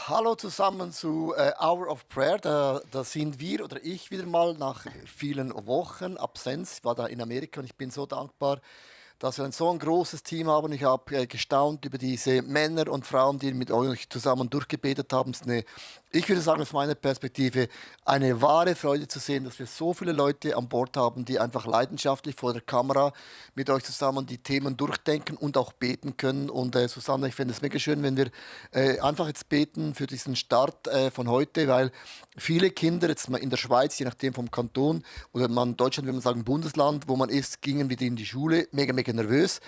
Hallo zusammen zu Hour of Prayer. Da sind wir oder ich wieder mal nach vielen Wochen Absenz. Ich war da in Amerika und ich bin so dankbar, dass wir so ein großes Team haben. Ich habe gestaunt über diese Männer und Frauen, die mit euch zusammen durchgebetet haben. Ich würde sagen, aus meiner Perspektive eine wahre Freude zu sehen, dass wir so viele Leute an Bord haben, die einfach leidenschaftlich vor der Kamera mit euch zusammen die Themen durchdenken und auch beten können. Und Susanne, ich finde es mega schön, wenn wir einfach jetzt beten für diesen Start von heute, weil viele Kinder jetzt mal in der Schweiz, je nachdem vom Kanton oder man in Deutschland, würde man sagen Bundesland, wo man ist, gingen wieder in die Schule, mega, mega nervös.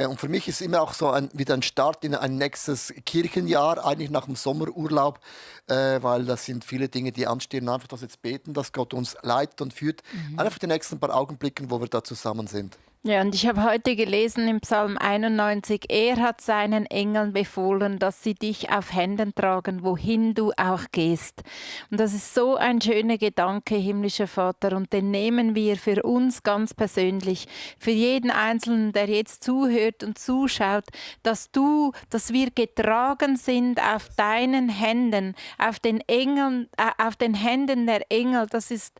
Und für mich ist immer auch so wieder ein Start in ein nächstes Kirchenjahr, eigentlich nach dem Sommerurlaub, weil das sind viele Dinge, die anstehen. Einfach das jetzt beten, dass Gott uns leitet und führt. Einfach die nächsten paar Augenblicken, wo wir da zusammen sind. Ja, und ich habe heute gelesen im Psalm 91, er hat seinen Engeln befohlen, dass sie dich auf Händen tragen, wohin du auch gehst. Und das ist so ein schöner Gedanke, himmlischer Vater, und den nehmen wir für uns ganz persönlich, für jeden Einzelnen, der jetzt zuhört und zuschaut, dass wir getragen sind auf deinen Händen, auf den Engeln, auf den Händen der Engel. Das ist,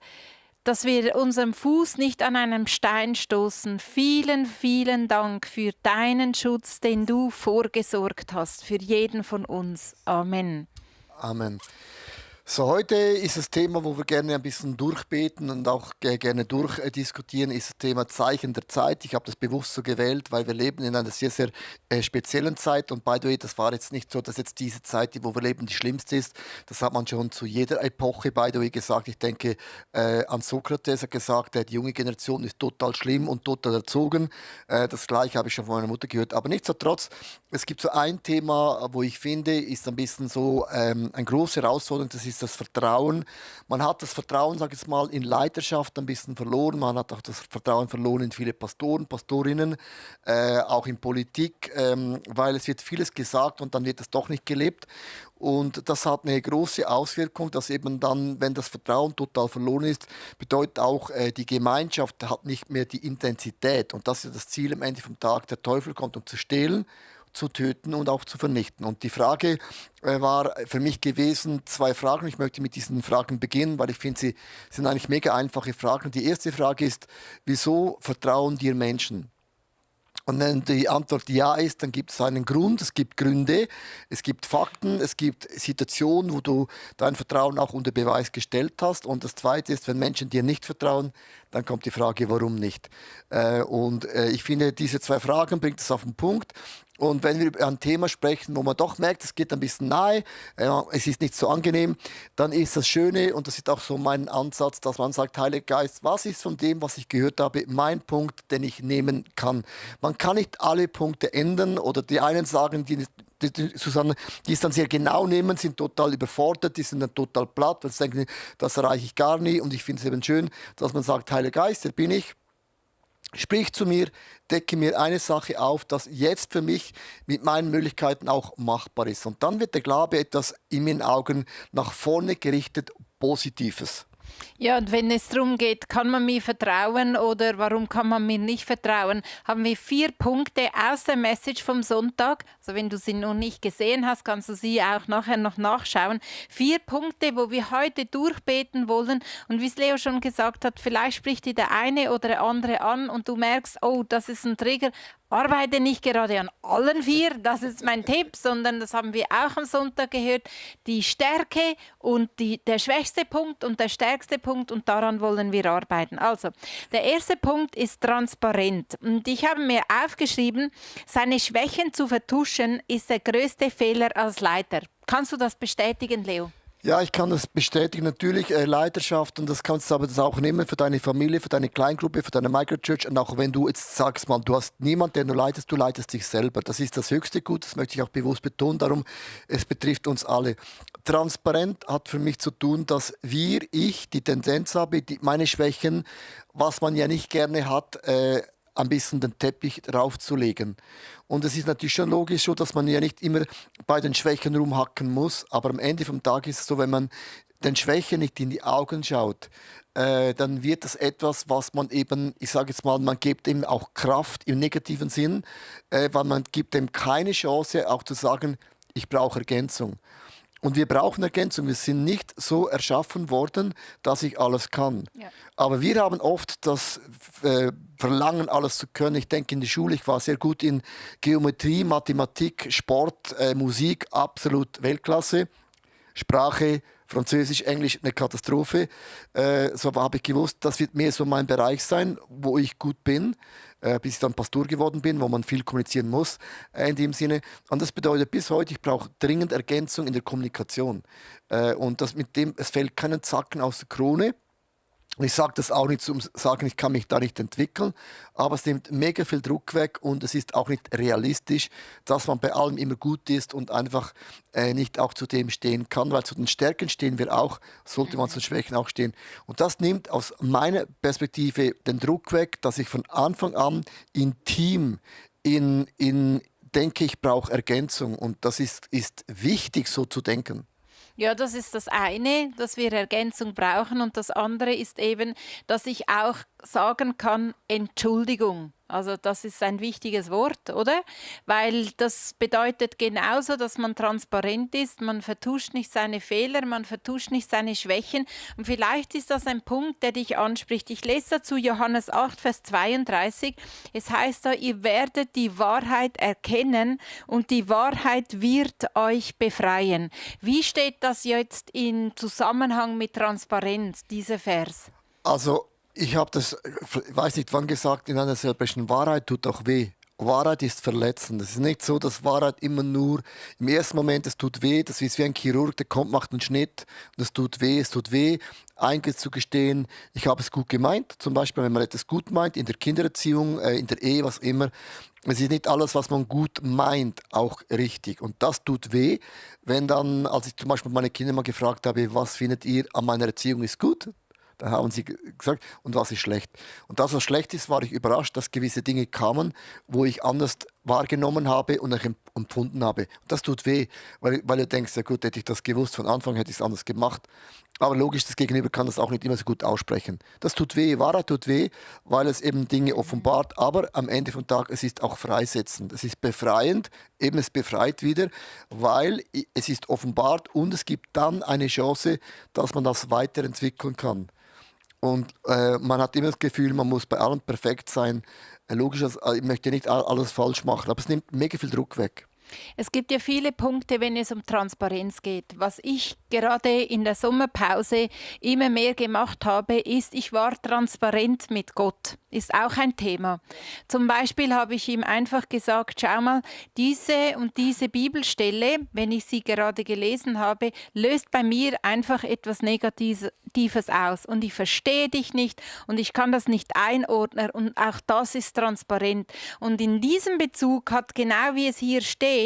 dass wir unseren Fuß nicht an einem Stein stoßen. Vielen, vielen Dank für deinen Schutz, den du vorgesorgt hast, für jeden von uns. Amen. Amen. So, heute ist das Thema, wo wir gerne ein bisschen durchbeten und auch gerne durchdiskutieren, ist das Thema Zeichen der Zeit. Ich habe das bewusst so gewählt, weil wir leben in einer sehr, sehr speziellen Zeit. Und by the way, das war jetzt nicht so, dass jetzt diese Zeit, wo wir leben, die schlimmste ist. Das hat man schon zu jeder Epoche, by the way, gesagt. Ich denke, an Sokrates hat gesagt, die junge Generation ist total schlimm und total erzogen. Das Gleiche habe ich schon von meiner Mutter gehört. Aber nichtsdestotrotz, es gibt so ein Thema, wo ich finde, ist ein bisschen so eine große Herausforderung, das ist das Vertrauen. Man hat das Vertrauen, sage ich jetzt mal, in Leiterschaft ein bisschen verloren. Man hat auch das Vertrauen verloren in viele Pastoren, Pastorinnen, auch in Politik, weil es wird vieles gesagt und dann wird es doch nicht gelebt. Und das hat eine große Auswirkung, dass eben dann, wenn das Vertrauen total verloren ist, bedeutet auch, die Gemeinschaft hat nicht mehr die Intensität. Und das ist das Ziel am Ende vom Tag. Der Teufel kommt, um zu stehlen, zu töten und auch zu vernichten. Und die Frage war für mich gewesen, zwei Fragen. Ich möchte mit diesen Fragen beginnen, weil ich finde, sie sind eigentlich mega einfache Fragen. Die erste Frage ist, wieso vertrauen dir Menschen? Und wenn die Antwort ja ist, dann gibt es einen Grund, es gibt Gründe, es gibt Fakten, es gibt Situationen, wo du dein Vertrauen auch unter Beweis gestellt hast. Und das Zweite ist, wenn Menschen dir nicht vertrauen, dann kommt die Frage, warum nicht? Ich finde, diese zwei Fragen bringt es auf den Punkt. Und wenn wir über ein Thema sprechen, wo man doch merkt, es geht ein bisschen nahe, es ist nicht so angenehm, dann ist das Schöne, und das ist auch so mein Ansatz, dass man sagt, Heiliger Geist, was ist von dem, was ich gehört habe, mein Punkt, den ich nehmen kann? Man kann nicht alle Punkte ändern oder die einen sagen, Susanne, die es dann sehr genau nehmen, sind total überfordert, die sind dann total platt, weil sie denken, das erreiche ich gar nie. Und ich finde es eben schön, dass man sagt, Heiliger Geist, hier bin ich. Sprich zu mir, decke mir eine Sache auf, das jetzt für mich mit meinen Möglichkeiten auch machbar ist. Und dann wird der Glaube etwas in meinen Augen nach vorne gerichtet, Positives. Ja, und wenn es darum geht, kann man mir vertrauen oder warum kann man mir nicht vertrauen, haben wir 4 Punkte aus der Message vom Sonntag. Also wenn du sie noch nicht gesehen hast, kannst du sie auch nachher noch nachschauen. 4 Punkte, wo wir heute durchbeten wollen. Und wie es Leo schon gesagt hat, vielleicht spricht dir der eine oder der andere an und du merkst, oh, das ist ein Trigger. Arbeite nicht gerade an allen 4, das ist mein Tipp, sondern das haben wir auch am Sonntag gehört, die Stärke und der schwächste Punkt und der stärkste Punkt, und daran wollen wir arbeiten. Also, der erste Punkt ist transparent, und ich habe mir aufgeschrieben, seine Schwächen zu vertuschen ist der größte Fehler als Leiter. Kannst du das bestätigen, Leo? Ja, ich kann das bestätigen. Natürlich Leiterschaft, und das kannst du aber das auch nehmen für deine Familie, für deine Kleingruppe, für deine Microchurch. Und auch wenn du jetzt sagst, mal, du hast niemanden, den du leitest dich selber. Das ist das höchste Gut, das möchte ich auch bewusst betonen. Darum, es betrifft uns alle. Transparent hat für mich zu tun, dass ich die Tendenz habe, meine Schwächen, was man ja nicht gerne hat, ein bisschen den Teppich draufzulegen. Und es ist natürlich schon logisch so, dass man ja nicht immer bei den Schwächen rumhacken muss, aber am Ende vom Tag ist es so, wenn man den Schwächen nicht in die Augen schaut, dann wird das etwas, was man eben, ich sage jetzt mal, man gibt ihm auch Kraft im negativen Sinn, weil man gibt ihm keine Chance, auch zu sagen, ich brauche Ergänzung. Und wir brauchen Ergänzung. Wir sind nicht so erschaffen worden, dass ich alles kann. Ja. Aber wir haben oft das Verlangen, alles zu können. Ich denke, in der Schule, ich war sehr gut in Geometrie, Mathematik, Sport, Musik, absolut Weltklasse. Sprache, Französisch, Englisch, eine Katastrophe. So habe ich gewusst, das wird mehr so mein Bereich sein, wo ich gut bin, bis ich dann Pastor geworden bin, wo man viel kommunizieren muss in dem Sinne. Und das bedeutet bis heute, ich brauche dringend Ergänzung in der Kommunikation. Und das mit dem, es fällt keinen Zacken aus der Krone. Ich sage das auch nicht zum Sagen, ich kann mich da nicht entwickeln, aber es nimmt mega viel Druck weg und es ist auch nicht realistisch, dass man bei allem immer gut ist und einfach nicht auch zu dem stehen kann, weil zu den Stärken stehen wir auch, sollte man zu den Schwächen auch stehen. Und das nimmt aus meiner Perspektive den Druck weg, dass ich von Anfang an in Team, denke, ich brauche Ergänzung und das ist wichtig, so zu denken. Ja, das ist das eine, dass wir Ergänzung brauchen. Und das andere ist eben, dass ich auch sagen kann, Entschuldigung. Also das ist ein wichtiges Wort, oder? Weil das bedeutet genauso, dass man transparent ist, man vertuscht nicht seine Fehler, man vertuscht nicht seine Schwächen. Und vielleicht ist das ein Punkt, der dich anspricht. Ich lese dazu Johannes 8, Vers 32. Es heißt da, ihr werdet die Wahrheit erkennen und die Wahrheit wird euch befreien. Wie steht das jetzt in Zusammenhang mit Transparenz, dieser Vers? Also, ich habe das, ich weiß nicht wann gesagt, in einer selbstbestimmten Wahrheit tut auch weh. Wahrheit ist verletzend. Es ist nicht so, dass Wahrheit immer nur im ersten Moment, es tut weh, das ist wie ein Chirurg, der kommt, macht einen Schnitt und es tut weh, einzugestehen, ich habe es gut gemeint. Zum Beispiel, wenn man etwas gut meint, in der Kindererziehung, in der Ehe, was immer. Es ist nicht alles, was man gut meint, auch richtig. Und das tut weh, wenn dann, als ich zum Beispiel meine Kinder mal gefragt habe, was findet ihr an meiner Erziehung ist gut? Da haben sie gesagt, und was ist schlecht? Und das, was schlecht ist, war ich überrascht, dass gewisse Dinge kamen, wo ich anders wahrgenommen habe und auch empfunden habe. Und das tut weh, weil du denkst, ja gut, hätte ich das gewusst, von Anfang hätte ich es anders gemacht. Aber logisch, das Gegenüber kann das auch nicht immer so gut aussprechen. Das tut weh, Wahrheit tut weh, weil es eben Dinge offenbart, aber am Ende vom Tag, es ist auch freisetzend. Es ist befreiend, eben es befreit wieder, weil es ist offenbart und es gibt dann eine Chance, dass man das weiterentwickeln kann. Und man hat immer das Gefühl, man muss bei allem perfekt sein. Logisch, ich möchte nicht alles falsch machen, aber es nimmt mega viel Druck weg. Es gibt ja viele Punkte, wenn es um Transparenz geht. Was ich gerade in der Sommerpause immer mehr gemacht habe, ist, ich war transparent mit Gott. Ist auch ein Thema. Zum Beispiel habe ich ihm einfach gesagt, schau mal, diese und diese Bibelstelle, wenn ich sie gerade gelesen habe, löst bei mir einfach etwas Negatives aus. Und ich verstehe dich nicht und ich kann das nicht einordnen und auch das ist transparent. Und in diesem Bezug hat genau wie es hier steht,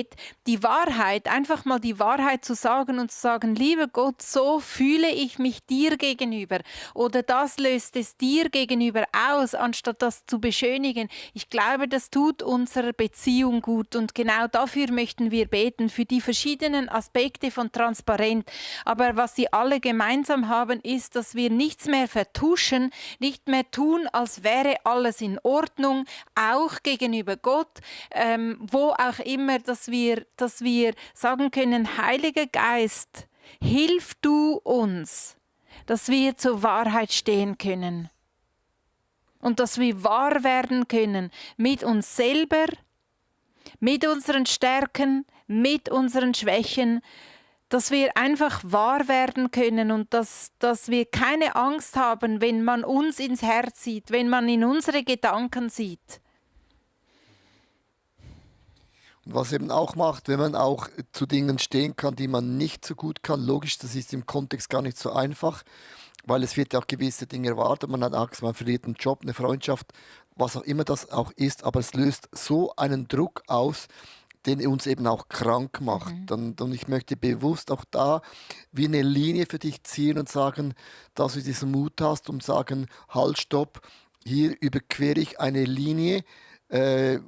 die Wahrheit, einfach mal die Wahrheit zu sagen und zu sagen, lieber Gott, so fühle ich mich dir gegenüber oder das löst es dir gegenüber aus, anstatt das zu beschönigen. Ich glaube, das tut unserer Beziehung gut und genau dafür möchten wir beten, für die verschiedenen Aspekte von Transparenz. Aber was sie alle gemeinsam haben, ist, dass wir nichts mehr vertuschen, nicht mehr tun, als wäre alles in Ordnung, auch gegenüber Gott, wo auch immer, dass wir sagen können, Heiliger Geist, hilf du uns, dass wir zur Wahrheit stehen können und dass wir wahr werden können mit uns selber, mit unseren Stärken, mit unseren Schwächen, dass wir einfach wahr werden können und dass wir keine Angst haben, wenn man uns ins Herz sieht, wenn man in unsere Gedanken sieht. Was eben auch macht, wenn man auch zu Dingen stehen kann, die man nicht so gut kann. Logisch, das ist im Kontext gar nicht so einfach, weil es wird ja auch gewisse Dinge erwartet. Man hat Angst, man verliert einen Job, eine Freundschaft, was auch immer das auch ist. Aber es löst so einen Druck aus, den uns eben auch krank macht. Und ich möchte bewusst auch da wie eine Linie für dich ziehen und sagen, dass du diesen Mut hast und sagen, halt, stopp, hier überquere ich eine Linie,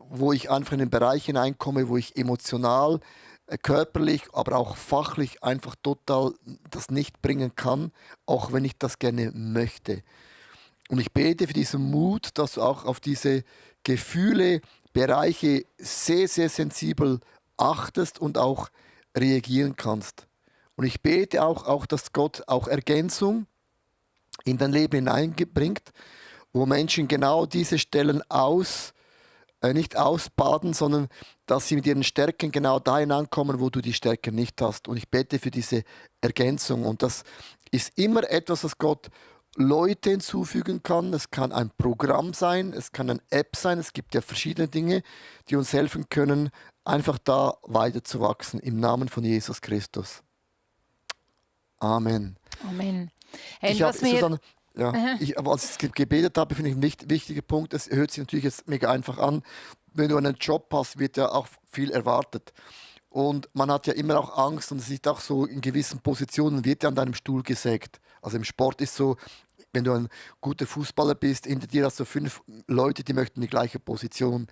wo ich einfach in den Bereich hineinkomme, wo ich emotional, körperlich, aber auch fachlich einfach total das nicht bringen kann, auch wenn ich das gerne möchte. Und ich bete für diesen Mut, dass du auch auf diese Gefühle, Bereiche sehr, sehr sensibel achtest und auch reagieren kannst. Und ich bete auch, dass Gott auch Ergänzung in dein Leben hineinbringt, wo Menschen genau diese Stellen nicht ausbaden, sondern dass sie mit ihren Stärken genau dahin ankommen, wo du die Stärken nicht hast. Und ich bete für diese Ergänzung. Und das ist immer etwas, was Gott Leute hinzufügen kann. Es kann ein Programm sein, es kann eine App sein. Es gibt ja verschiedene Dinge, die uns helfen können, einfach da weiterzuwachsen. Im Namen von Jesus Christus. Amen. Amen. Ich habe Was mir, Susanne, ja, als ich gebetet habe, finde ich ein wichtiger Punkt. Es hört sich natürlich jetzt mega einfach an. Wenn du einen Job hast, wird ja auch viel erwartet. Und man hat ja immer auch Angst und es ist auch so, in gewissen Positionen wird ja an deinem Stuhl gesägt. Also im Sport ist so, wenn du ein guter Fußballer bist, hinter dir hast du 5 Leute, die möchten die gleiche Position.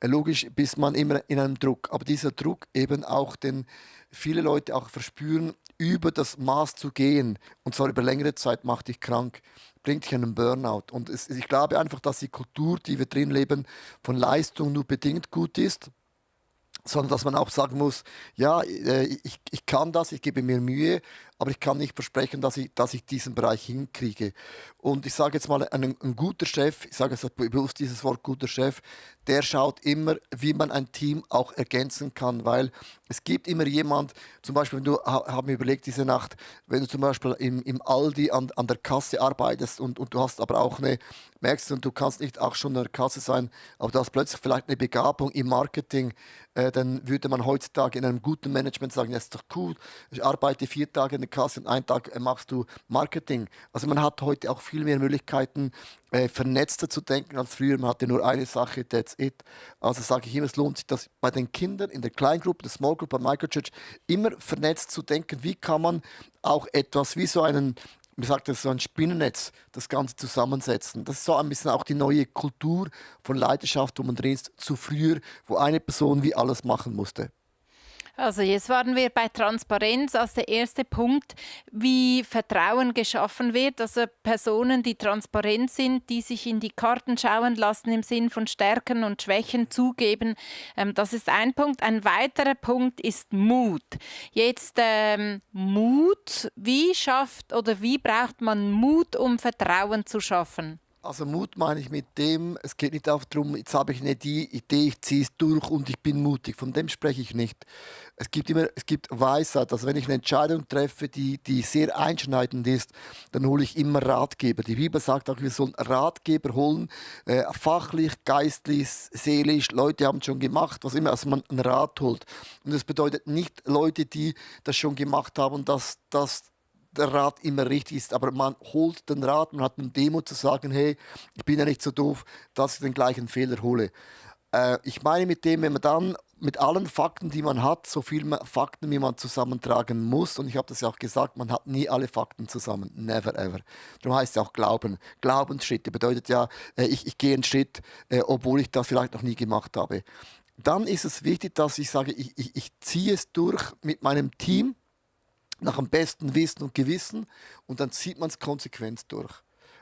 Logisch bist man immer in einem Druck, aber dieser Druck eben auch, den viele Leute auch verspüren, über das Maß zu gehen, und zwar über längere Zeit, macht dich krank, bringt dich in einen Burnout. Und ich glaube einfach, dass die Kultur, die wir drin leben, von Leistung nur bedingt gut ist, sondern dass man auch sagen muss, ja, ich kann das, ich gebe mir Mühe, aber ich kann nicht versprechen, dass ich diesen Bereich hinkriege. Und ich sage jetzt mal, ein guter Chef, ich sage jetzt bewusst dieses Wort guter Chef, der schaut immer, wie man ein Team auch ergänzen kann, weil es gibt immer jemand, zum Beispiel, wenn du, haben wir überlegt diese Nacht, wenn du zum Beispiel im Aldi an der Kasse arbeitest und du hast aber auch merkst du, und du kannst nicht auch schon an der Kasse sein, aber du hast plötzlich vielleicht eine Begabung im Marketing, dann würde man heutzutage in einem guten Management sagen, das ist doch cool, ich arbeite 4 Tage in der Kasse und einen Tag machst du Marketing. Also man hat heute auch viel mehr Möglichkeiten, vernetzter zu denken als früher. Man hatte nur eine Sache, that's it. Also sage ich immer, es lohnt sich, dass bei den Kindern in der Kleingruppe, der Small Group, bei Microchurch immer vernetzt zu denken, wie kann man auch etwas wie so einen, wie sagt das, so ein Spinnennetz, das Ganze zusammensetzen. Das ist so ein bisschen auch die neue Kultur von Leidenschaft, wo man drin ist, zu früher, wo eine Person wie alles machen musste. also jetzt waren wir bei Transparenz als der erste Punkt, wie Vertrauen geschaffen wird. Also Personen, die transparent sind, die sich in die Karten schauen lassen im Sinn von Stärken und Schwächen zugeben. Das ist ein Punkt. Ein weiterer Punkt ist Mut. Jetzt Mut, wie braucht man Mut, um Vertrauen zu schaffen? Also Mut meine ich mit dem, es geht nicht auch darum, jetzt habe ich eine Idee, ich ziehe es durch und ich bin mutig. Von dem spreche ich nicht. Es gibt Weisheit. Also wenn ich eine Entscheidung treffe, die sehr einschneidend ist, dann hole ich immer Ratgeber. Die Bibel sagt auch, wir sollen Ratgeber holen, fachlich, geistlich, seelisch. Leute haben es schon gemacht, was immer, also man einen Rat holt. Und das bedeutet nicht Leute, die das schon gemacht haben, dass der Rat immer richtig ist, aber man holt den Rat, man hat eine Demo zu sagen, hey, ich bin ja nicht so doof, dass ich den gleichen Fehler hole. Ich meine mit dem, wenn man dann mit allen Fakten, die man hat, so viele Fakten, wie man zusammentragen muss, und ich habe das ja auch gesagt, man hat nie alle Fakten zusammen, never ever. Darum heißt es ja auch Glauben. Glaubensschritte bedeutet ja, ich gehe einen Schritt, obwohl ich das vielleicht noch nie gemacht habe. Dann ist es wichtig, dass ich sage, ich ziehe es durch mit meinem Team, nach dem besten Wissen und Gewissen, und dann zieht man es konsequent durch.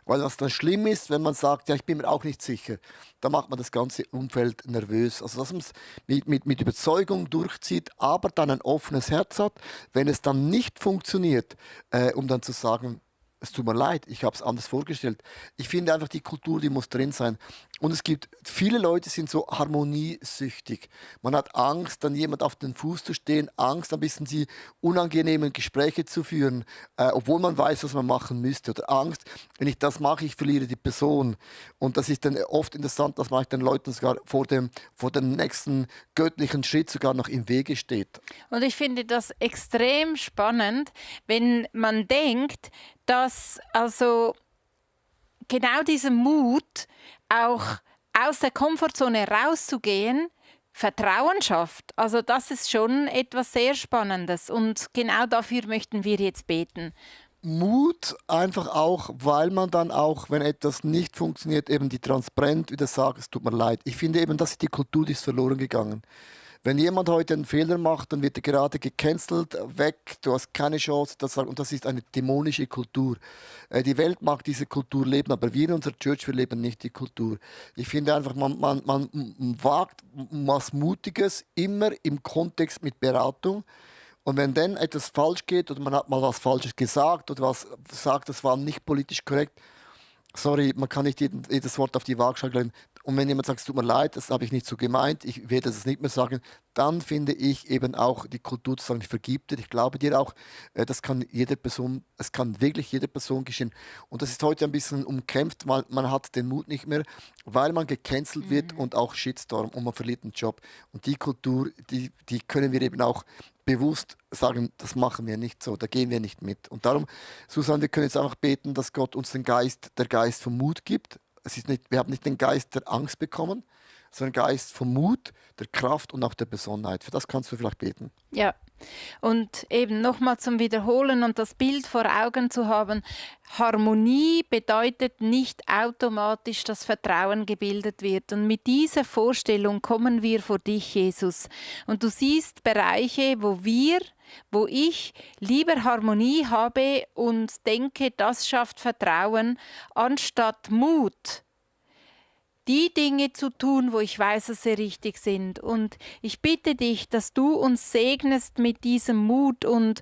Weil was dann schlimm ist, wenn man sagt, ja, ich bin mir auch nicht sicher, dann macht man das ganze Umfeld nervös. Also dass man es mit Überzeugung durchzieht, aber dann ein offenes Herz hat, wenn es dann nicht funktioniert, um dann zu sagen, es tut mir leid, ich habe es anders vorgestellt. Ich finde einfach, die Kultur, die muss drin sein. Und es gibt viele Leute, die sind so harmoniesüchtig. Man hat Angst, dann jemand auf den Fuß zu stehen, Angst, ein bisschen die unangenehmen Gespräche zu führen, obwohl man weiß, was man machen müsste. Oder Angst, wenn ich das mache, ich verliere die Person. Und das ist dann oft interessant, dass man den Leuten sogar vor dem nächsten göttlichen Schritt sogar noch im Wege steht. Und ich finde das extrem spannend, wenn man denkt, dass also genau dieser Mut, auch aus der Komfortzone rauszugehen, Vertrauen schafft. Also das ist schon etwas sehr Spannendes und genau dafür möchten wir jetzt beten. Mut einfach auch, weil man dann auch, wenn etwas nicht funktioniert, eben die transparent wieder sagt, es tut mir leid. Ich finde eben, das ist die Kultur, die ist verloren gegangen. Wenn jemand heute einen Fehler macht, dann wird er gerade gecancelt, weg, du hast keine Chance. Und das ist eine dämonische Kultur. Die Welt mag diese Kultur leben, aber wir in unserer Church, wir leben nicht die Kultur. Ich finde einfach, man wagt was Mutiges, immer im Kontext mit Beratung. Und wenn dann etwas falsch geht oder man hat mal was Falsches gesagt oder was sagt, das war nicht politisch korrekt, sorry, man kann nicht jedes Wort auf die Waagschale legen. Und wenn jemand sagt, es tut mir leid, das habe ich nicht so gemeint, ich werde das nicht mehr sagen, dann finde ich eben auch die Kultur zu sagen, ich vergib dir, ich glaube dir auch, das kann jeder Person, es kann wirklich jeder Person geschehen. Und das ist heute ein bisschen umkämpft, weil man hat den Mut nicht mehr, weil man gecancelt wird und auch Shitstorm und man verliert den Job. Und die Kultur, die können wir eben auch bewusst sagen, das machen wir nicht so, da gehen wir nicht mit. Und darum, Susanne, wir können jetzt einfach beten, dass Gott uns der Geist vom Mut gibt. Wir haben nicht den Geist der Angst bekommen, sondern den Geist vom Mut, der Kraft und auch der Besonnenheit. Für das kannst du vielleicht beten. Ja, und eben nochmal zum Wiederholen und das Bild vor Augen zu haben, Harmonie bedeutet nicht automatisch, dass Vertrauen gebildet wird. Und mit dieser Vorstellung kommen wir vor dich, Jesus. Und du siehst Bereiche, wo ich lieber Harmonie habe und denke, das schafft Vertrauen, anstatt Mut, die Dinge zu tun, wo ich weiß, dass sie richtig sind. Und ich bitte dich, dass du uns segnest mit diesem Mut. Und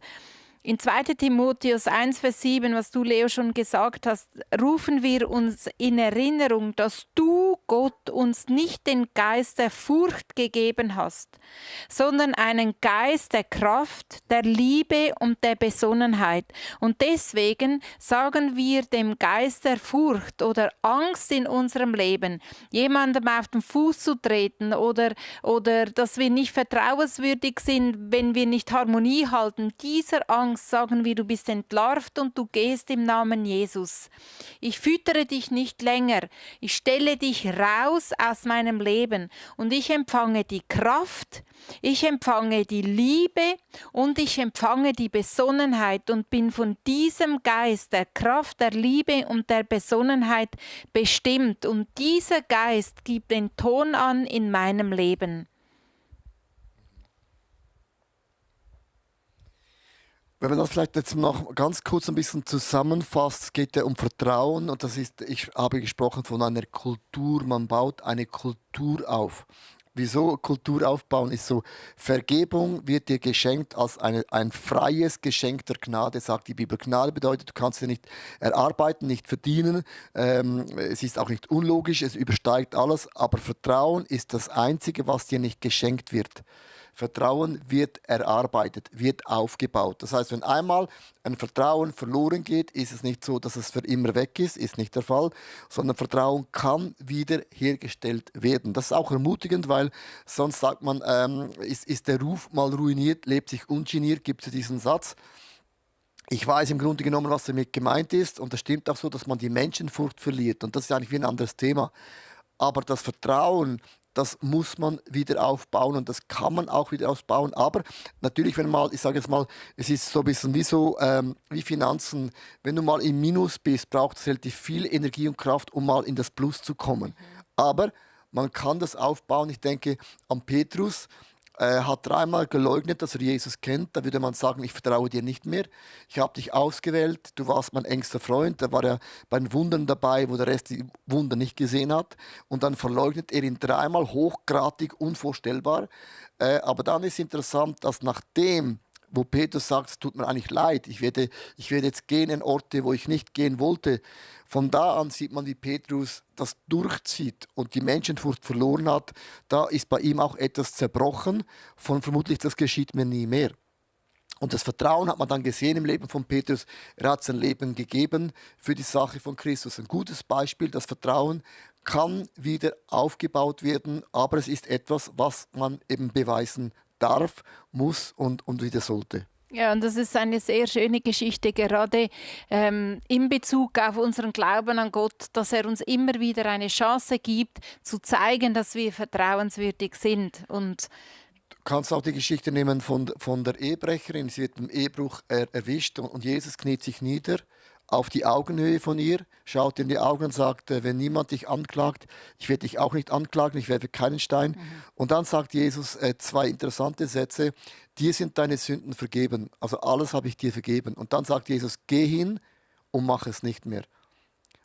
in 2. Timotheus 1, Vers 7, was du, Leo, schon gesagt hast, rufen wir uns in Erinnerung, dass du, Gott, uns nicht den Geist der Furcht gegeben hast, sondern einen Geist der Kraft, der Liebe und der Besonnenheit. Und deswegen sagen wir dem Geist der Furcht oder Angst in unserem Leben, jemandem auf den Fuß zu treten oder dass wir nicht vertrauenswürdig sind, wenn wir nicht Harmonie halten, dieser Angst sagen wir, du bist entlarvt und du gehst im Namen Jesus. Ich füttere dich nicht länger. Ich stelle dich raus aus meinem Leben und ich empfange die Kraft, ich empfange die Liebe und ich empfange die Besonnenheit und bin von diesem Geist der Kraft, der Liebe und der Besonnenheit bestimmt. Und dieser Geist gibt den Ton an in meinem Leben. Wenn man das vielleicht jetzt noch ganz kurz ein bisschen zusammenfasst, es geht ja um Vertrauen und ich habe gesprochen von einer Kultur, man baut eine Kultur auf. Wieso Kultur aufbauen ist so, Vergebung wird dir geschenkt als ein freies Geschenk der Gnade, sagt die Bibel. Gnade bedeutet, du kannst sie nicht erarbeiten, nicht verdienen, es ist auch nicht unlogisch, es übersteigt alles, aber Vertrauen ist das Einzige, was dir nicht geschenkt wird. Vertrauen wird erarbeitet, wird aufgebaut. Das heißt, wenn einmal ein Vertrauen verloren geht, ist es nicht so, dass es für immer weg ist nicht der Fall, sondern Vertrauen kann wieder hergestellt werden. Das ist auch ermutigend, weil sonst sagt man, ist der Ruf mal ruiniert, lebt sich ungeniert, gibt es diesen Satz. Ich weiß im Grunde genommen, was damit gemeint ist und das stimmt auch so, dass man die Menschenfurcht verliert und das ist eigentlich wie ein anderes Thema. Aber das Vertrauen, das muss man wieder aufbauen und das kann man auch wieder aufbauen. Aber natürlich, ich sage jetzt mal, es ist so ein bisschen wie Finanzen. Wenn du mal im Minus bist, braucht es relativ viel Energie und Kraft, um mal in das Plus zu kommen. Aber man kann das aufbauen. Ich denke an Petrus. Er hat 3-mal geleugnet, dass er Jesus kennt. Da würde man sagen, ich vertraue dir nicht mehr. Ich habe dich ausgewählt, du warst mein engster Freund. Da war er bei den Wundern dabei, wo der Rest die Wunder nicht gesehen hat. Und dann verleugnet er ihn 3-mal hochgradig, unvorstellbar. Aber dann ist interessant, dass nachdem, wo Petrus sagt, es tut mir eigentlich leid, ich werde jetzt gehen in Orte, wo ich nicht gehen wollte. Von da an sieht man, wie Petrus das durchzieht und die Menschenfurcht verloren hat. Da ist bei ihm auch etwas zerbrochen, von vermutlich, das geschieht mir nie mehr. Und das Vertrauen hat man dann gesehen im Leben von Petrus. Er hat sein Leben gegeben für die Sache von Christus. Ein gutes Beispiel, das Vertrauen kann wieder aufgebaut werden, aber es ist etwas, was man eben beweisen darf, muss und wieder sollte. Ja, und das ist eine sehr schöne Geschichte, gerade in Bezug auf unseren Glauben an Gott, dass er uns immer wieder eine Chance gibt, zu zeigen, dass wir vertrauenswürdig sind. Und du kannst auch die Geschichte nehmen von der Ehebrecherin. Sie wird im Ehebruch erwischt und Jesus kniet sich nieder auf die Augenhöhe von ihr, schaut in die Augen und sagt, wenn niemand dich anklagt, ich werde dich auch nicht anklagen, ich werfe keinen Stein. Und dann sagt Jesus 2 interessante Sätze, dir sind deine Sünden vergeben, also alles habe ich dir vergeben. Und dann sagt Jesus, geh hin und mach es nicht mehr.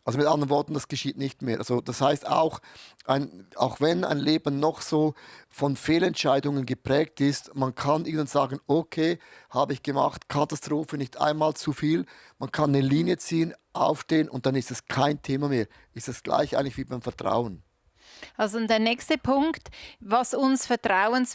Also mit anderen Worten, das geschieht nicht mehr. Also das heißt auch wenn ein Leben noch so von Fehlentscheidungen geprägt ist, man kann irgendwann sagen, okay, habe ich gemacht, Katastrophe, nicht einmal zu viel. Man kann eine Linie ziehen, aufstehen und dann ist es kein Thema mehr. Ist es gleich eigentlich wie beim Vertrauen. Also und der nächste Punkt, was unser Vertrauen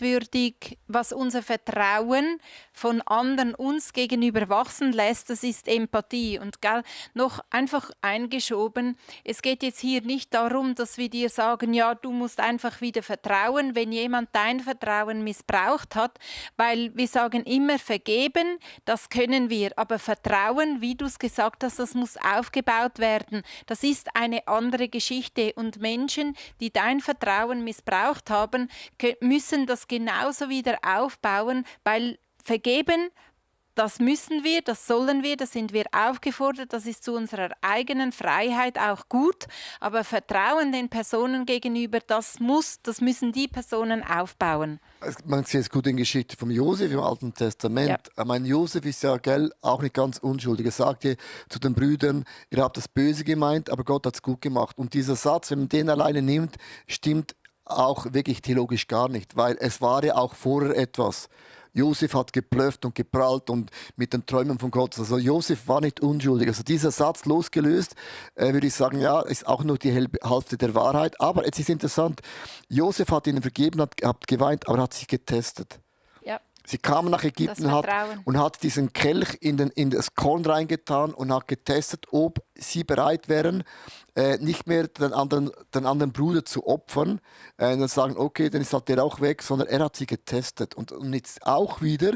von anderen uns gegenüber wachsen lässt, das ist Empathie. Und gell, noch einfach eingeschoben, es geht jetzt hier nicht darum, dass wir dir sagen, ja, du musst einfach wieder vertrauen, wenn jemand dein Vertrauen missbraucht hat, weil wir sagen immer vergeben, das können wir, aber Vertrauen, wie du es gesagt hast, das muss aufgebaut werden. Das ist eine andere Geschichte und Menschen, die dein Vertrauen missbraucht haben, müssen das genauso wieder aufbauen, weil vergeben, das müssen wir, das sollen wir, da sind wir aufgefordert, das ist zu unserer eigenen Freiheit auch gut, aber Vertrauen den Personen gegenüber, das müssen die Personen aufbauen. Man sieht es gut in der Geschichte von Josef im Alten Testament. Ja. Ich meine, Josef ist ja auch nicht ganz unschuldig. Er sagte zu den Brüdern, ihr habt das Böse gemeint, aber Gott hat es gut gemacht. Und dieser Satz, wenn man den alleine nimmt, stimmt auch wirklich theologisch gar nicht, weil es war ja auch vorher etwas. Josef hat geblufft und geprahlt und mit den Träumen von Gott. Also Josef war nicht unschuldig. Also dieser Satz losgelöst, würde ich sagen, ja, ist auch nur die Hälfte der Wahrheit. Aber es ist interessant, Josef hat ihnen vergeben, hat geweint, aber hat sich getestet. Ja. Sie kamen nach Ägypten und hat diesen Kelch in das Korn reingetan und hat getestet, ob sie bereit wären, nicht mehr den anderen Bruder zu opfern. Dann sagen, okay, dann ist halt der auch weg, sondern er hat sie getestet. Und jetzt auch wieder,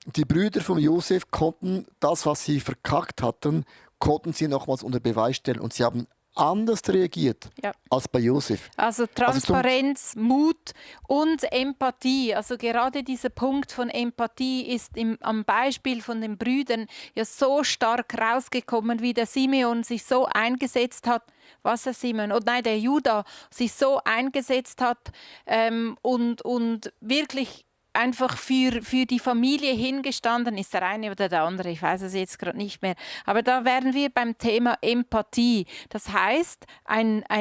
die Brüder von Josef konnten das, was sie verkackt hatten, konnten sie nochmals unter Beweis stellen. Und sie haben anders reagiert als bei Josef. Also Transparenz, Mut und Empathie. Also gerade dieser Punkt von Empathie ist am Beispiel von den Brüdern ja so stark rausgekommen, wie der Simeon sich so eingesetzt hat. Was der Simeon? Oh nein, der Judah sich so eingesetzt hat und wirklich einfach für die Familie hingestanden ist, der eine oder der andere, ich weiß es jetzt gerade nicht mehr. Aber da wären wir beim Thema Empathie. Das heißt, ein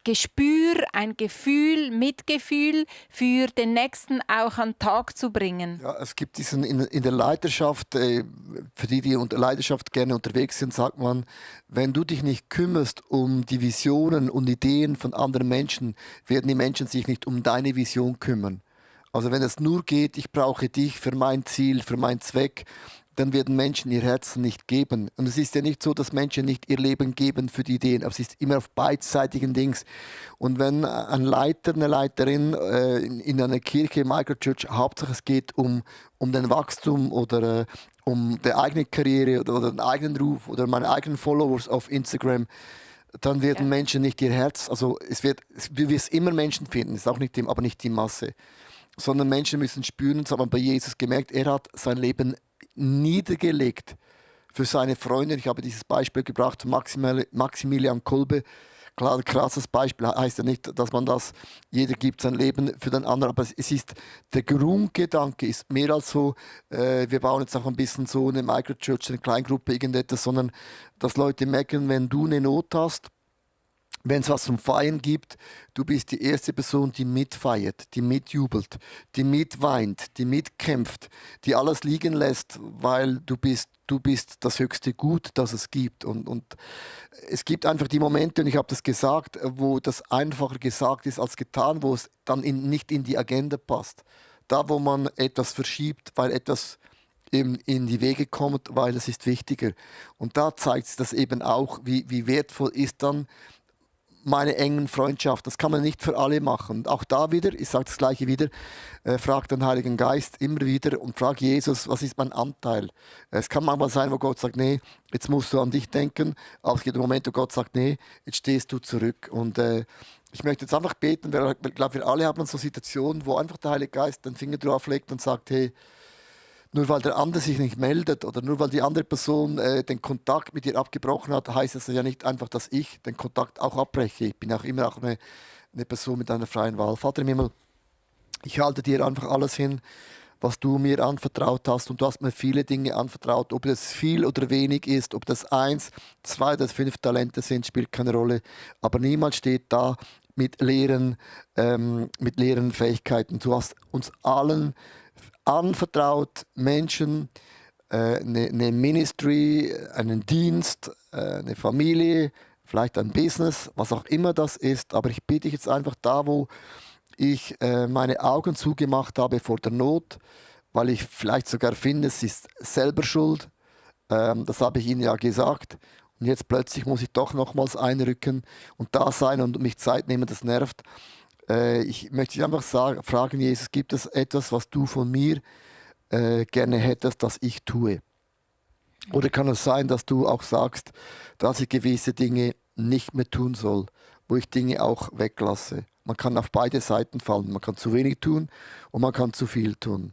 Gespür, ein Gefühl, Mitgefühl für den Nächsten auch an den Tag zu bringen. Ja, es gibt diesen in der Leiterschaft, für die unter Leidenschaft gerne unterwegs sind, sagt man, wenn du dich nicht kümmerst um die Visionen und Ideen von anderen Menschen, werden die Menschen sich nicht um deine Vision kümmern. Also wenn es nur geht, ich brauche dich für mein Ziel, für meinen Zweck, dann werden Menschen ihr Herzen nicht geben. Und es ist ja nicht so, dass Menschen nicht ihr Leben geben für die Ideen, aber es ist immer auf beidseitigen Dings. Und wenn ein Leiter, eine Leiterin in einer Kirche, Microchurch, Hauptsache es geht um den Wachstum oder um die eigene Karriere oder den eigenen Ruf oder meine eigenen Followers auf Instagram, dann werden Menschen nicht ihr Herz, also du wirst immer Menschen finden, ist auch nicht aber nicht die Masse, sondern Menschen müssen spüren, das hat man bei Jesus gemerkt, er hat sein Leben niedergelegt für seine Freunde. Ich habe dieses Beispiel gebracht von Maximilian Kolbe. Klar, krasses Beispiel, heißt ja nicht, dass jeder gibt sein Leben für den anderen, aber es ist, der Grundgedanke ist mehr als so, wir bauen jetzt auch ein bisschen so eine Microchurch, eine Kleingruppe, irgendetwas, sondern dass Leute merken, wenn du eine Not hast, wenn es was zum Feiern gibt, du bist die erste Person, die mitfeiert, die mitjubelt, die mitweint, die mitkämpft, die alles liegen lässt, weil du bist das höchste Gut, das es gibt. Und es gibt einfach die Momente, und ich habe das gesagt, wo das einfacher gesagt ist als getan, wo es dann nicht in die Agenda passt. Da, wo man etwas verschiebt, weil etwas eben in die Wege kommt, weil es ist wichtiger. Und da zeigt es das eben auch, wie wertvoll ist dann meine engen Freundschaft. Das kann man nicht für alle machen. Und auch da wieder, ich sage das Gleiche wieder, frag den Heiligen Geist immer wieder und frag Jesus, was ist mein Anteil? Es kann manchmal sein, wo Gott sagt, nee, jetzt musst du an dich denken. Aber es gibt einen Moment, wo Gott sagt, nee, jetzt stehst du zurück. Und ich möchte jetzt einfach beten, weil ich glaube, wir alle haben so Situationen, wo einfach der Heilige Geist den Finger drauf legt und sagt, hey, nur weil der andere sich nicht meldet oder nur weil die andere Person den Kontakt mit dir abgebrochen hat, heißt es ja nicht einfach, dass ich den Kontakt auch abbreche. Ich bin auch immer auch eine Person mit einer freien Wahl. Vater im Himmel, ich halte dir einfach alles hin, was du mir anvertraut hast. Und du hast mir viele Dinge anvertraut. Ob das viel oder wenig ist, ob das 1, 2 oder 5 Talente sind, spielt keine Rolle. Aber niemand steht da mit leeren Fähigkeiten. Du hast uns allen anvertraut, Menschen, eine Ministry, einen Dienst, eine Familie, vielleicht ein Business, was auch immer das ist. Aber ich bitte dich jetzt einfach da, wo ich meine Augen zugemacht habe vor der Not, weil ich vielleicht sogar finde, es ist selber schuld. Das habe ich Ihnen ja gesagt. Und jetzt plötzlich muss ich doch nochmals einrücken und da sein und mich Zeit nehmen, das nervt. Ich möchte dich einfach fragen, Jesus, gibt es etwas, was du von mir gerne hättest, dass ich tue? Oder kann es sein, dass du auch sagst, dass ich gewisse Dinge nicht mehr tun soll, wo ich Dinge auch weglasse? Man kann auf beide Seiten fallen. Man kann zu wenig tun und man kann zu viel tun.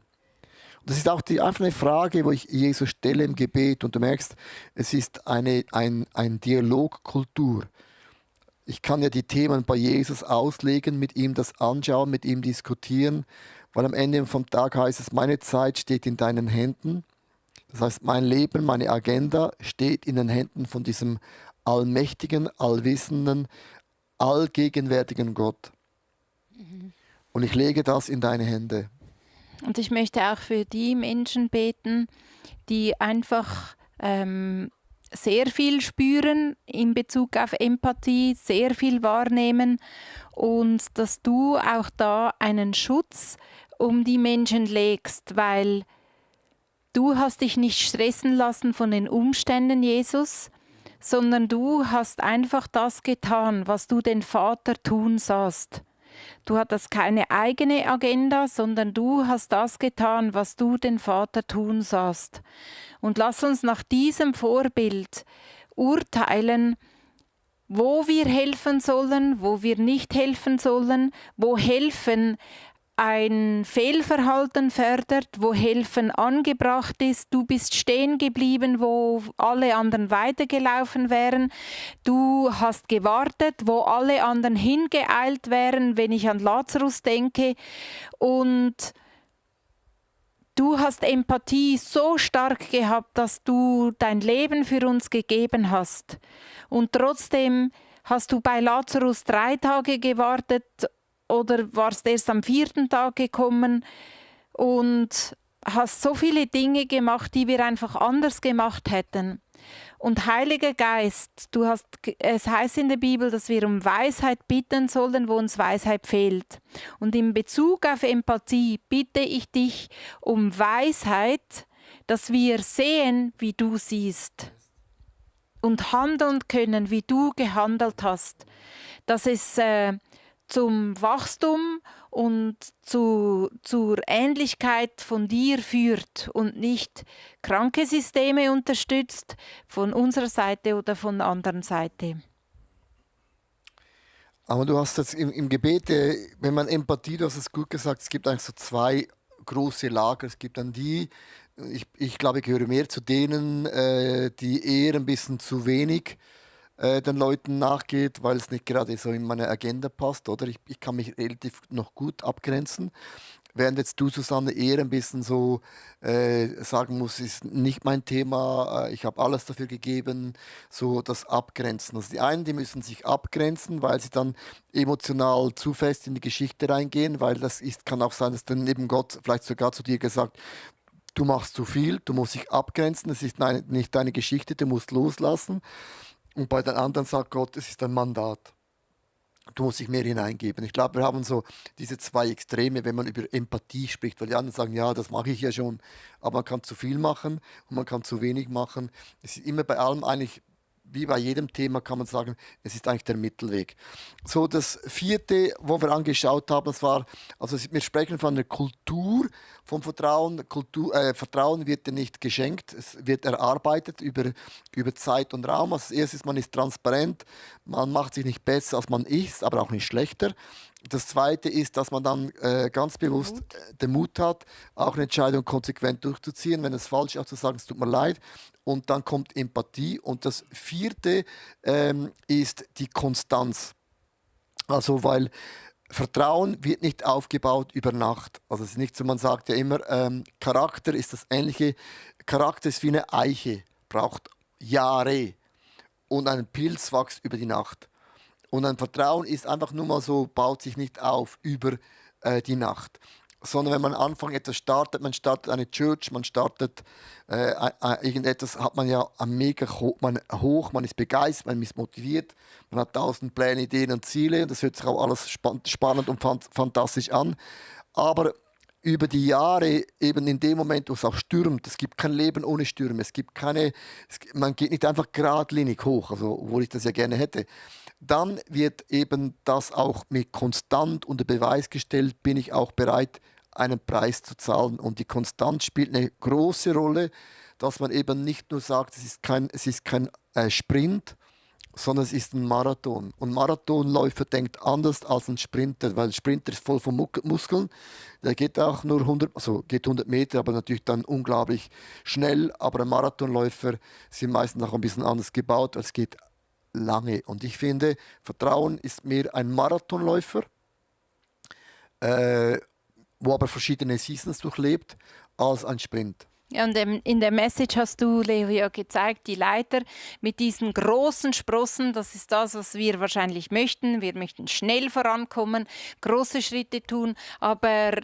Und das ist auch einfach eine Frage, wo ich Jesus stelle im Gebet. Und du merkst, es ist ein Dialogkultur. Ich kann ja die Themen bei Jesus auslegen, mit ihm das anschauen, mit ihm diskutieren, weil am Ende vom Tag heißt es, meine Zeit steht in deinen Händen. Das heißt, mein Leben, meine Agenda steht in den Händen von diesem allmächtigen, allwissenden, allgegenwärtigen Gott. Und ich lege das in deine Hände. Und ich möchte auch für die Menschen beten, die einfach sehr viel spüren in Bezug auf Empathie, sehr viel wahrnehmen und dass du auch da einen Schutz um die Menschen legst, weil du hast dich nicht stressen lassen von den Umständen, Jesus, sondern du hast einfach das getan, was du den Vater tun sahst. Du hattest keine eigene Agenda, sondern du hast das getan, was du den Vater tun sahst. Und lass uns nach diesem Vorbild urteilen, wo wir helfen sollen, wo wir nicht helfen sollen, wo helfen ein Fehlverhalten fördert, wo Helfen angebracht ist. Du bist stehen geblieben, wo alle anderen weitergelaufen wären. Du hast gewartet, wo alle anderen hingeeilt wären, wenn ich an Lazarus denke. Und du hast Empathie so stark gehabt, dass du dein Leben für uns gegeben hast. Und trotzdem hast du bei Lazarus 3 Tage gewartet oder warst erst am 4. Tag gekommen und hast so viele Dinge gemacht, die wir einfach anders gemacht hätten. Und Heiliger Geist, es heißt in der Bibel, dass wir um Weisheit bitten sollen, wo uns Weisheit fehlt. Und in Bezug auf Empathie bitte ich dich um Weisheit, dass wir sehen, wie du siehst und handeln können, wie du gehandelt hast. Dass es zum Wachstum und zur Ähnlichkeit von dir führt und nicht kranke Systeme unterstützt von unserer Seite oder von der anderen Seite. Aber du hast jetzt im Gebet, wenn man Empathie, du hast es gut gesagt, es gibt eigentlich so 2 große Lager. Es gibt dann die, ich glaube, ich gehöre mehr zu denen, die eher ein bisschen zu wenig den Leuten nachgeht, weil es nicht gerade so in meine Agenda passt, oder? Ich kann mich relativ noch gut abgrenzen. Während jetzt du, Susanne, eher ein bisschen so sagen musst, ist nicht mein Thema, ich habe alles dafür gegeben, so das Abgrenzen. Also die einen, die müssen sich abgrenzen, weil sie dann emotional zu fest in die Geschichte reingehen, weil kann auch sein, dass dann eben Gott vielleicht sogar zu dir gesagt, du machst zu viel, du musst dich abgrenzen, es ist nicht deine Geschichte, du musst loslassen. Und bei den anderen sagt Gott, es ist ein Mandat. Du musst dich mehr hineingeben. Ich glaube, wir haben so diese 2 Extreme, wenn man über Empathie spricht, weil die anderen sagen, ja, das mache ich ja schon, aber man kann zu viel machen und man kann zu wenig machen. Es ist immer bei allem eigentlich, wie bei jedem Thema kann man sagen, es ist eigentlich der Mittelweg. So, das 4., wo wir angeschaut haben, das war, also wir sprechen von einer Kultur vom Vertrauen. Vertrauen wird dir nicht geschenkt, es wird erarbeitet über Zeit und Raum. Als erstes, man ist transparent, man macht sich nicht besser, als man ist, aber auch nicht schlechter. Das Zweite ist, dass man dann ganz bewusst den Mut hat, auch eine Entscheidung konsequent durchzuziehen, wenn es falsch ist, auch zu sagen, es tut mir leid. Und dann kommt Empathie. Und das 4. Ist die Konstanz. Also weil Vertrauen wird nicht aufgebaut über Nacht. Also es ist nicht so, man sagt ja immer, Charakter ist das Ähnliche. Charakter ist wie eine Eiche, braucht Jahre. Und ein Pilz wächst über die Nacht. Und ein Vertrauen ist einfach nur mal so, baut sich nicht auf über die Nacht. Sondern wenn man am Anfang etwas startet, man startet eine Church, man startet irgendetwas, hat man ja ein mega hoch, man ist begeistert, man ist motiviert, man hat 1000 Pläne, Ideen und Ziele. Das hört sich auch alles spannend und fantastisch an. Aber über die Jahre, eben in dem Moment, wo es auch stürmt, es gibt kein Leben ohne Stürme, man geht nicht einfach geradlinig hoch, also, obwohl ich das ja gerne hätte. Dann wird eben das auch mit konstant unter Beweis gestellt, bin ich auch bereit, einen Preis zu zahlen. Und die Konstanz spielt eine große Rolle, dass man eben nicht nur sagt, es ist kein Sprint, sondern es ist ein Marathon. Und ein Marathonläufer denkt anders als ein Sprinter, weil ein Sprinter ist voll von Muskeln. Der geht auch nur 100 Meter, aber natürlich dann unglaublich schnell. Aber ein Marathonläufer sind meistens auch ein bisschen anders gebaut, weil es geht lange. Und ich finde, Vertrauen ist mehr ein Marathonläufer, wo aber verschiedene Seasons durchlebt, als ein Sprint. Ja, und in der Message hast du, Leo, ja gezeigt, die Leiter mit diesen großen Sprossen, das ist das, was wir wahrscheinlich möchten. Wir möchten schnell vorankommen, große Schritte tun, aber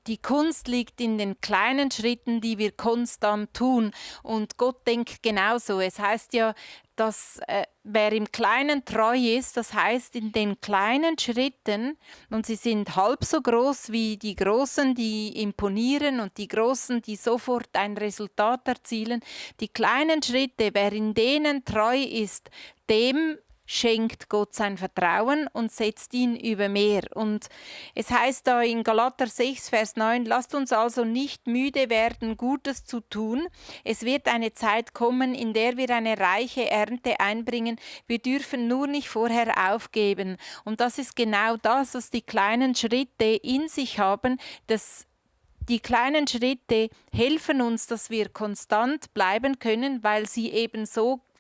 die Kunst liegt in den kleinen Schritten, die wir konstant tun. Und Gott denkt genauso. Es heißt ja, dass wer im Kleinen treu ist, das heißt in den kleinen Schritten, und sie sind halb so groß wie die Großen, die imponieren, und die Großen, die sofort ein Resultat erzielen. Die kleinen Schritte, wer in denen treu ist, dem schenkt Gott sein Vertrauen und setzt ihn über mehr. Und es heißt da in Galater 6, Vers 9, lasst uns also nicht müde werden, Gutes zu tun. Es wird eine Zeit kommen, in der wir eine reiche Ernte einbringen. Wir dürfen nur nicht vorher aufgeben. Und das ist genau das, was die kleinen Schritte in sich haben, die kleinen Schritte helfen uns, dass wir konstant bleiben können, weil sie eben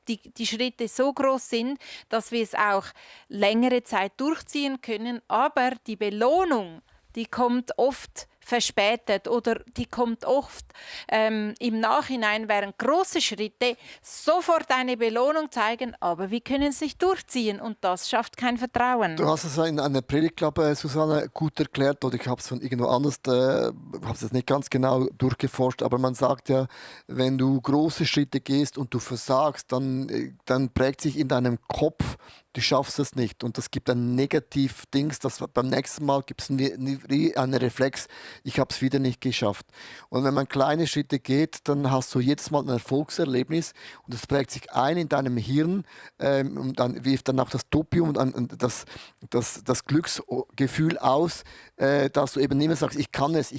die Schritte so groß sind, dass wir es auch längere Zeit durchziehen können. Aber die Belohnung, die kommt oft verspätet oder die kommt oft im Nachhinein, während große Schritte sofort eine Belohnung zeigen, aber wir können es nicht durchziehen und das schafft kein Vertrauen. Du hast es in einer Predigt, glaube ich, Susanne, gut erklärt, oder ich habe es von irgendwo anders, habe es nicht ganz genau durchgeforscht, aber man sagt ja, wenn du große Schritte gehst und du versagst, dann prägt sich in deinem Kopf, du schaffst es nicht. Und das gibt ein Negativ-Dings, das beim nächsten Mal gibt es einen Reflex, ich habe es wieder nicht geschafft. Und wenn man kleine Schritte geht, dann hast du jedes Mal ein Erfolgserlebnis und das prägt sich ein in deinem Hirn und dann wirft dann auch das Dopium und das Glücksgefühl aus, dass du eben nicht mehr sagst, ich kann es.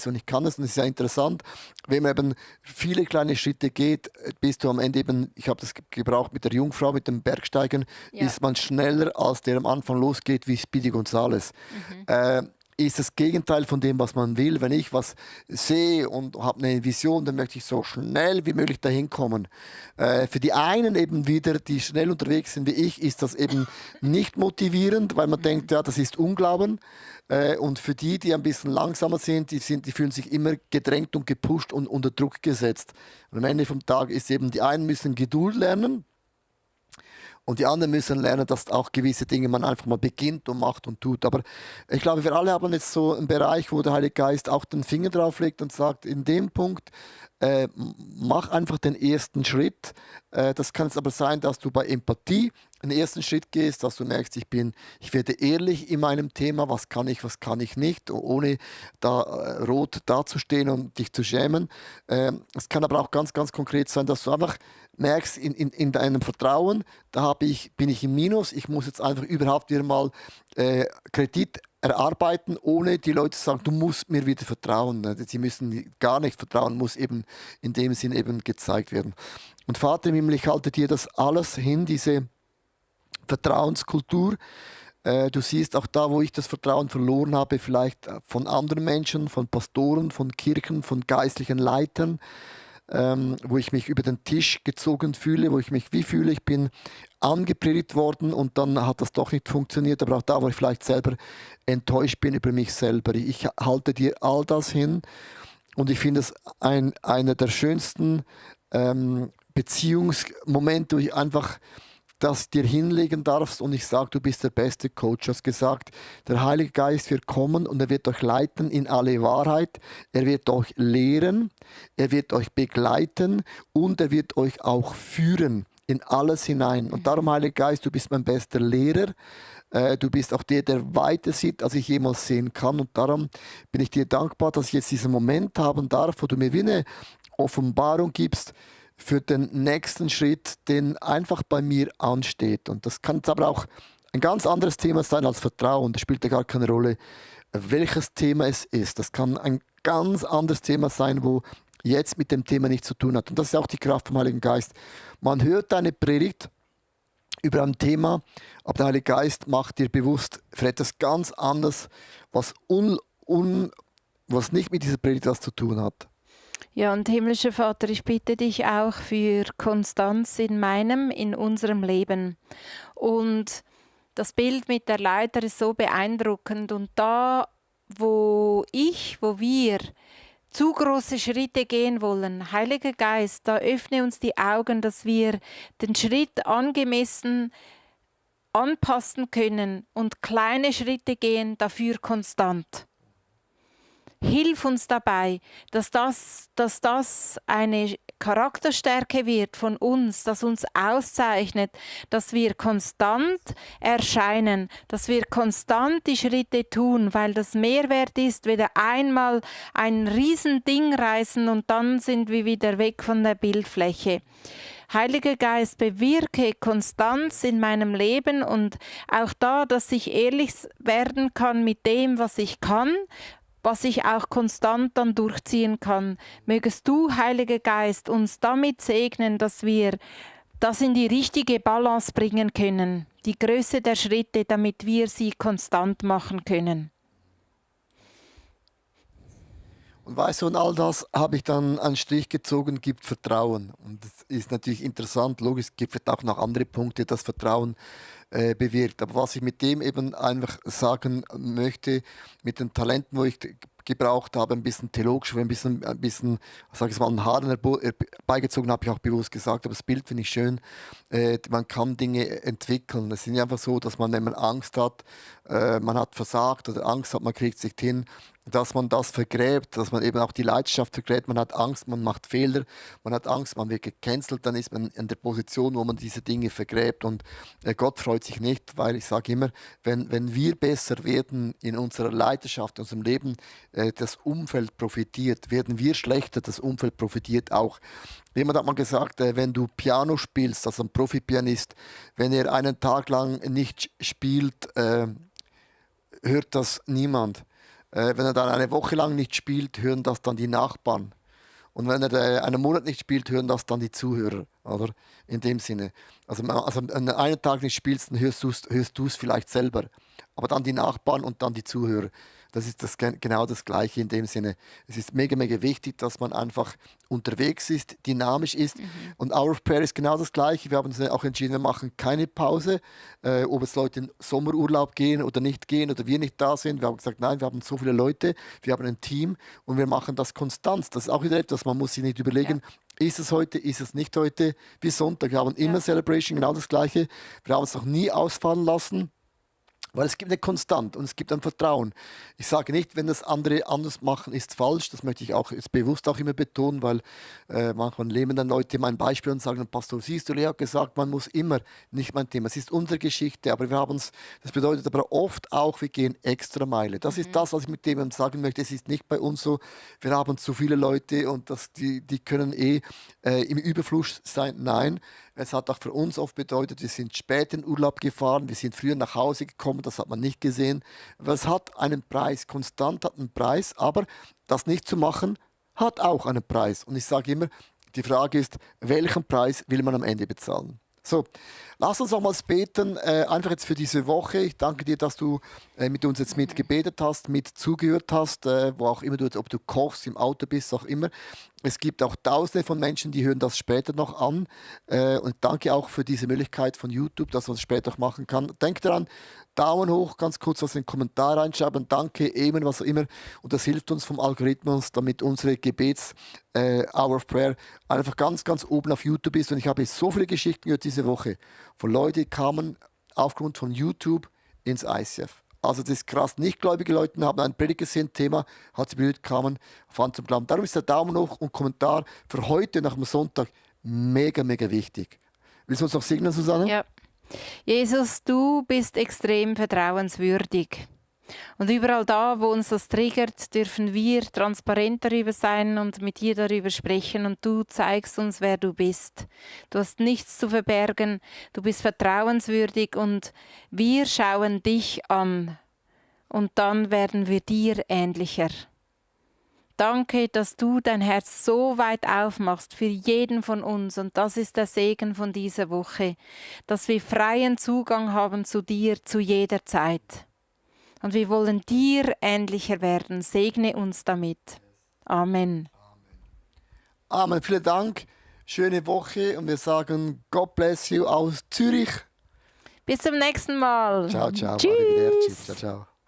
Und es ist ja interessant, wenn man eben viele kleine Schritte geht, bist du am Ende eben, ich habe das gebraucht mit der Jungfrau, mit dem Bergsteigen, ist man schneller, als der am Anfang losgeht, wie Speedy Gonzales. Ist das Gegenteil von dem, was man will. Wenn ich was sehe und habe eine Vision, dann möchte ich so schnell wie möglich dahin kommen. Für die einen eben wieder, die schnell unterwegs sind wie ich, ist das eben nicht motivierend, weil man denkt, ja, das ist Unglauben. Und für die, die ein bisschen langsamer sind, die fühlen sich immer gedrängt und gepusht und unter Druck gesetzt. Und am Ende vom Tag ist eben, die einen müssen Geduld lernen, und die anderen müssen lernen, dass auch gewisse Dinge man einfach mal beginnt und macht und tut. Aber ich glaube, wir alle haben jetzt so einen Bereich, wo der Heilige Geist auch den Finger drauf legt und sagt, in dem Punkt, mach einfach den ersten Schritt. Das kann es aber sein, dass du bei Empathie einen ersten Schritt gehst, dass du merkst, ich werde ehrlich in meinem Thema, was kann ich nicht, ohne da rot dazustehen und dich zu schämen. Es kann aber auch ganz, ganz konkret sein, dass du einfach merkst, in deinem Vertrauen, bin ich im Minus, ich muss jetzt einfach überhaupt wieder mal Kredit erarbeiten, ohne die Leute zu sagen, du musst mir wieder vertrauen. Sie müssen gar nicht vertrauen, muss eben in dem Sinn eben gezeigt werden. Und Vater im Himmel, ich halte dir das alles hin, diese Vertrauenskultur. Du siehst auch da, wo ich das Vertrauen verloren habe, vielleicht von anderen Menschen, von Pastoren, von Kirchen, von geistlichen Leitern. wo ich mich über den Tisch gezogen fühle, wo ich mich wie fühle, ich bin angepredigt worden und dann hat das doch nicht funktioniert, aber auch da, wo ich vielleicht selber enttäuscht bin über mich selber. Ich halte dir all das hin und ich finde es einer der schönsten Beziehungsmomente, wo ich einfach das dir hinlegen darfst und ich sage, du bist der beste Coach. Du hast gesagt, der Heilige Geist wird kommen und er wird euch leiten in alle Wahrheit. Er wird euch lehren, er wird euch begleiten und er wird euch auch führen in alles hinein. Und darum, Heiliger Geist, du bist mein bester Lehrer. Du bist auch der weiter sieht, als ich jemals sehen kann. Und darum bin ich dir dankbar, dass ich jetzt diesen Moment haben darf, wo du mir wie eine Offenbarung gibst, für den nächsten Schritt, den einfach bei mir ansteht. Und das kann jetzt aber auch ein ganz anderes Thema sein als Vertrauen. Das spielt ja gar keine Rolle, welches Thema es ist. Das kann ein ganz anderes Thema sein, wo jetzt mit dem Thema nichts zu tun hat. Und das ist auch die Kraft vom Heiligen Geist. Man hört eine Predigt über ein Thema, aber der Heilige Geist macht dir bewusst für etwas ganz anderes, was nicht mit dieser Predigt was zu tun hat. Ja, und himmlischer Vater, ich bitte dich auch für Konstanz in unserem Leben. Und das Bild mit der Leiter ist so beeindruckend. Und da, wo wir zu große Schritte gehen wollen, Heiliger Geist, da öffne uns die Augen, dass wir den Schritt angemessen anpassen können und kleine Schritte gehen, dafür konstant. Hilf uns dabei, dass das eine Charakterstärke wird von uns, das uns auszeichnet, dass wir konstant erscheinen, dass wir konstant die Schritte tun, weil das Mehrwert ist, wieder einmal ein Riesending reißen und dann sind wir wieder weg von der Bildfläche. Heiliger Geist, bewirke Konstanz in meinem Leben und auch da, dass ich ehrlich werden kann mit dem, was ich kann, was ich auch konstant dann durchziehen kann. Mögest du, Heiliger Geist, uns damit segnen, dass wir das in die richtige Balance bringen können, die Größe der Schritte, damit wir sie konstant machen können. Und weißt du, und all das habe ich dann einen Strich gezogen, gibt Vertrauen. Und das ist natürlich interessant, logisch, es gibt vielleicht auch noch andere Punkte, das Vertrauen bewirkt. Aber was ich mit dem eben einfach sagen möchte, mit den Talenten, wo ich gebraucht habe, ein bisschen theologisch, ein bisschen sage ich mal, an Haaren herbeigezogen, habe ich auch bewusst gesagt, aber das Bild finde ich schön. Man kann Dinge entwickeln. Es ist nicht einfach so, dass man, wenn man Angst hat, man hat versagt oder Angst hat, man kriegt es nicht hin, dass man das vergräbt, dass man eben auch die Leidenschaft vergräbt. Man hat Angst, man macht Fehler, man hat Angst, man wird gecancelt, dann ist man in der Position, wo man diese Dinge vergräbt. Und Gott freut sich nicht, weil ich sage immer, wenn wir besser werden in unserer Leidenschaft, in unserem Leben, das Umfeld profitiert. Werden wir schlechter, das Umfeld profitiert auch. Jemand hat mal gesagt, wenn du Piano spielst, also ein Profi-Pianist, wenn er einen Tag lang nicht spielt, hört das niemand. Wenn er dann eine Woche lang nicht spielt, hören das dann die Nachbarn. Und wenn er einen Monat nicht spielt, hören das dann die Zuhörer. Oder? In dem Sinne. Also wenn du einen Tag nicht spielst, dann hörst du es vielleicht selber. Aber dann die Nachbarn und dann die Zuhörer. Das ist genau das Gleiche in dem Sinne. Es ist mega, mega wichtig, dass man einfach unterwegs ist, dynamisch ist. Und Hour of Prayer ist genau das Gleiche. Wir haben uns auch entschieden, wir machen keine Pause, ob es Leute in Sommerurlaub gehen oder nicht gehen oder wir nicht da sind. Wir haben gesagt, nein, wir haben so viele Leute, wir haben ein Team und wir machen das konstant. Das ist auch wieder etwas, man muss sich nicht überlegen, ist es heute, ist es nicht heute, wie Sonntag. Wir haben immer Celebration, genau das Gleiche. Wir haben es noch nie ausfallen lassen. Weil es gibt eine Konstant und es gibt ein Vertrauen. Ich sage nicht, wenn das andere anders machen, ist falsch. Das möchte ich auch jetzt bewusst auch immer betonen, weil manchmal nehmen dann Leute mein Beispiel und sagen, Pastor, siehst du, Lea hat gesagt, man muss immer, nicht mein Thema, es ist unsere Geschichte, aber wir haben es, das bedeutet aber oft auch, wir gehen extra Meile. Das ist das, was ich mit dem sagen möchte. Es ist nicht bei uns so, wir haben zu viele Leute und die können im Überfluss sein. Nein, es hat auch für uns oft bedeutet, wir sind spät in Urlaub gefahren, wir sind früher nach Hause gekommen, das hat man nicht gesehen. Aber es hat einen Preis, konstant hat einen Preis, aber das nicht zu machen, hat auch einen Preis. Und ich sage immer, die Frage ist, welchen Preis will man am Ende bezahlen? So, lass uns nochmals beten, einfach jetzt für diese Woche. Ich danke dir, dass du mit uns jetzt mitgebetet hast, mit zugehört hast, wo auch immer du, ob du kochst, im Auto bist, auch immer. Es gibt auch Tausende von Menschen, die hören das später noch an. Und danke auch für diese Möglichkeit von YouTube, dass man es später noch machen kann. Denkt daran, Daumen hoch, ganz kurz was in den Kommentar reinschreiben. Danke, Amen, was auch immer. Und das hilft uns vom Algorithmus, damit unsere Hour of Prayer einfach ganz, ganz oben auf YouTube ist. Und ich habe so viele Geschichten gehört diese Woche von Leuten, die kamen aufgrund von YouTube ins ICF. Also das ist krass. Nichtgläubige Leute haben einen Predigt gesehen, Thema, hat sie berührt, kamen, fanden zum Glauben. Darum ist der Daumen hoch und Kommentar für heute nach dem Sonntag mega, mega wichtig. Willst du uns noch segnen, Susanne? Ja. Jesus, du bist extrem vertrauenswürdig. Und überall da, wo uns das triggert, dürfen wir transparent darüber sein und mit dir darüber sprechen. Und du zeigst uns, wer du bist. Du hast nichts zu verbergen. Du bist vertrauenswürdig und wir schauen dich an. Und dann werden wir dir ähnlicher. Danke, dass du dein Herz so weit aufmachst für jeden von uns. Und das ist der Segen von dieser Woche, dass wir freien Zugang haben zu dir zu jeder Zeit. Und wir wollen dir ähnlicher werden. Segne uns damit. Amen. Amen. Vielen Dank. Schöne Woche und wir sagen God bless you aus Zürich. Bis zum nächsten Mal. Ciao, ciao. Tschüss. Arrivederci. Ciao, ciao.